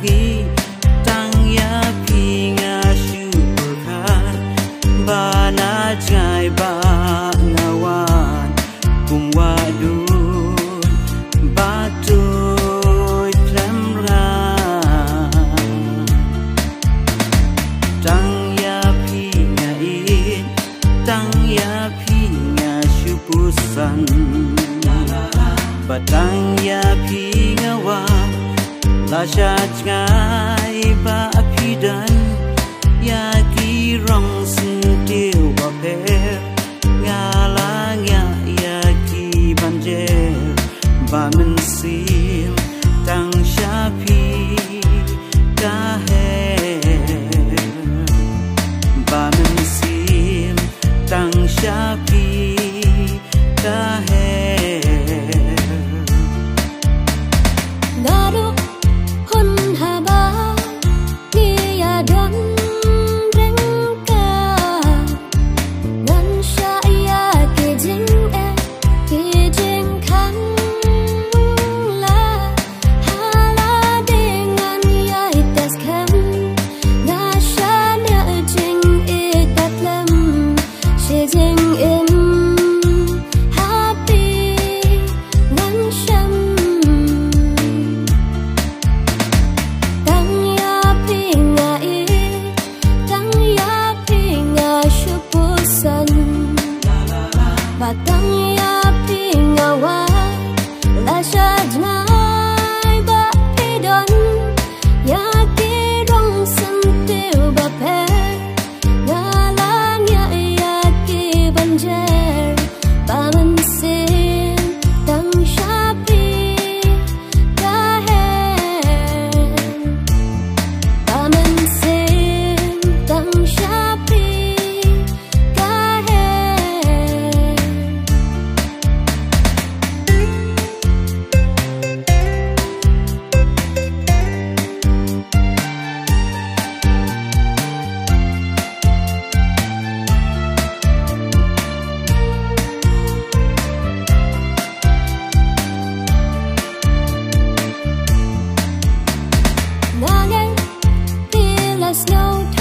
asgi tang ya pinga syukur bana jai ba ngawan kum wadun batuy plemra tang ya pinga in tang ya pinga syukusan batang ya pinga wa la shat ngai ba apidan ya ki rong sin tiêu ba pe nga la nga ya ki banje ba min sim tang sha pi ka he ba min sim tang sha pi ka he Snow